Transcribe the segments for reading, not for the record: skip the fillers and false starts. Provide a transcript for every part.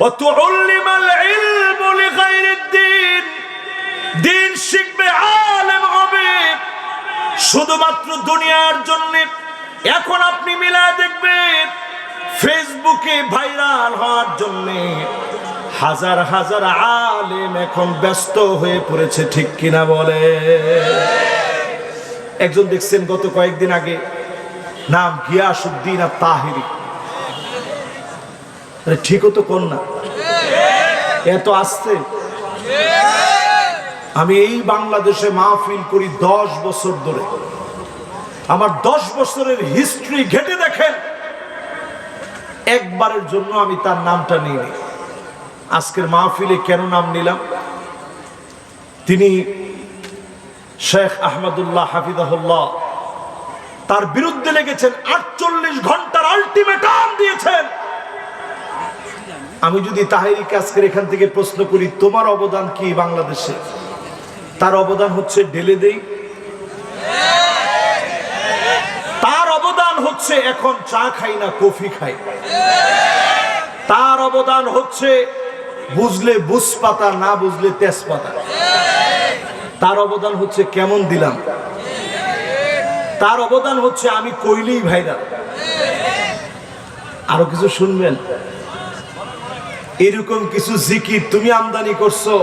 ওয়াতুল্লিমাল ইলমু লিগাইরিদ দ্বীন, দ্বীন শিখবে, আলেম হবে শুধুমাত্র দুনিয়ার জন্য। এখন আপনি মিলায় দেখবেন ফেসবুকে ভাইরাল হওয়ার জন্য হাজার হাজার আলেম এখন ব্যস্ত হয়ে পড়েছে, ঠিক কিনা বলে? একজন দেখছেন গত কয়েকদিন আগে, নাম গিয়াসউদ্দিন আত-তাহিরি। ঠিকও তো কোন না, এত আসছে। আমি এই বাংলাদেশে মাহফিল করি 10 বছর ধরে। আমার 10 বছরের হিস্ট্রি ঘেটে দেখেন, একবারের জন্য আমি তার নামটা নিইনি। আজকের মাহফিলে কেন নাম নিলাম? তিনি শেখ আহমদুল্লাহ হাফিজাহুল্লাহ, তার বিরুদ্ধে লেগেছেন, 48 ঘন্টার আলটিমেটাম দিয়েছেন। আমি যদি তাহিরিকে আজকের এখান থেকে প্রশ্ন করি, তোমার অবদান কি বাংলাদেশে? তার অবদান হচ্ছে ঢেলে দেই। তার অবদান হচ্ছে এখন চা খাই না, কফি খাই। তার অবদান হচ্ছে বুঝলে বুঝপাতা, না বুঝলে তেজপাতা। তার অবদান হচ্ছে কেমন দিলাম। তার অবদান হচ্ছে আমি কইলেই ভাইরাল। আরো কিছু শুনবেন, এরকম কিছু জিকির তুমি আমদানি করছো,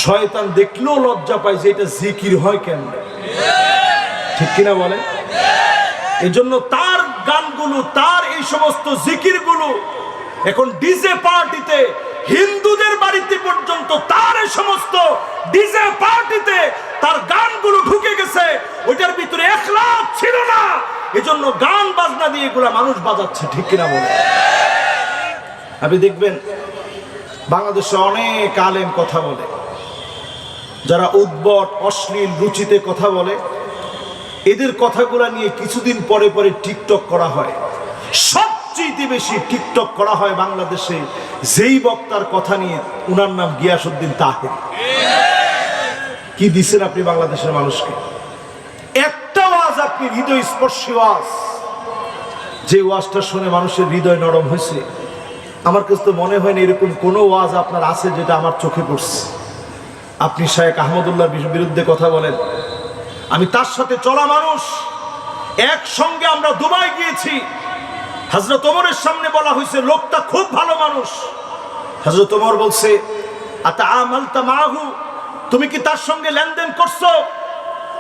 শয়তান দেখলেও লজ্জা পায় যে এটা জিকির হয় কেন, ঠিক কিনা বলে? এজন্য তার গানগুলো, তার এই সমস্ত জিকিরগুলো এখন ডিজে পার্টিতে, হিন্দুদের বাড়িতে পর্যন্ত তার এই সমস্ত ডিজে পার্টিতে তার গানগুলো ঢুকে গেছে। ওইটার ভিতরে ইখলাস ছিল না, এজন্য গান বাজনা দিয়ে এগুলা মানুষ বাজাচ্ছে, ঠিক কিনা বলে? আপনি দেখবেন বাংলাদেশে অনেক আলেম কথা বলে, যারা উদ্ভট অশ্লীল রুচিতে কথা বলে, এদের কথাগুলা নিয়ে কিছুদিন পরে পরে টিকটক করা হয়। সবচেয়ে বেশি টিকটক করা হয় বাংলাদেশে যেই বক্তার কথা নিয়ে, উনার নাম গিয়াসউদ্দিন তাহিরি। কি দিচ্ছেন আপনি বাংলাদেশের মানুষকে? একটা ওয়াজ আপনি হৃদয় স্পর্শী ওয়াজ, যে ওয়াজটা শুনে মানুষের হৃদয় নরম হয়েছে। আমার কাছে তো মনে হয় না এরকম কোনো ওয়াজ আপনার আছে যেটা আমার চোখে পড়ছে। আপনি শেখ আহমদুল্লাহর বিরুদ্ধে কথা বলেন, আমি তার সাথে চলা মানুষ, একসঙ্গে আমরা দুবাই গিয়েছি। হযরত ওমরের সামনে বলা হয়েছে লোকটা খুব ভালো মানুষ। হযরত ওমর বলছে, আতাআমালতা মাহু, তুমি কি তার সঙ্গে লেনদেন করছো?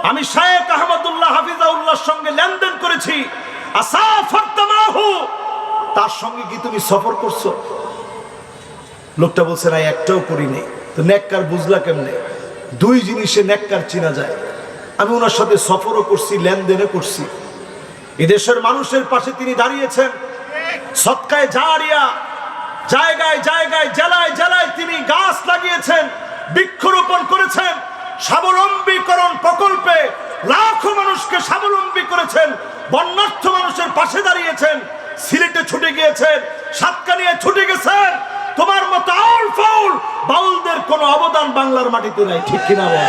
আমি শেখ আহমদুল্লাহ হাফিজাহুল্লাহর সঙ্গে লেনদেন করেছি। আসাফারতা মাহু, তার সঙ্গে কি তুমি সফর করছো? লোকটা বলছে না, একটাও করি নাই। তো নেককার বুঝলা কেমনে? দুই জিনিসে নেককার চিনা যায়। আমি ওনার সাথে সফরও করছি, লেনদেনও করছি। এদেশের মানুষের পাশে তিনি দাঁড়িয়েছেন, সদকায়ে জারিয়া, জায়গায় জায়গায়, জেলায় জেলায় তিনি গাছ লাগিয়েছেন, বৃক্ষরোপণ করেছেন, স্বাবলম্বীকরণ প্রকল্পে লাখো মানুষকে স্বাবলম্বী করেছেন, বন্যার্থ মানুষের পাশে দাঁড়িয়েছেন, সিলেটে ছুটে গিয়েছেন, সাতকানিয়া ছুটে গেছেন। তোমার মতো আউল ফাউল বাউলদের কোনো অবদান বাংলার মাটিতে নাই, ঠিক কিনা বল?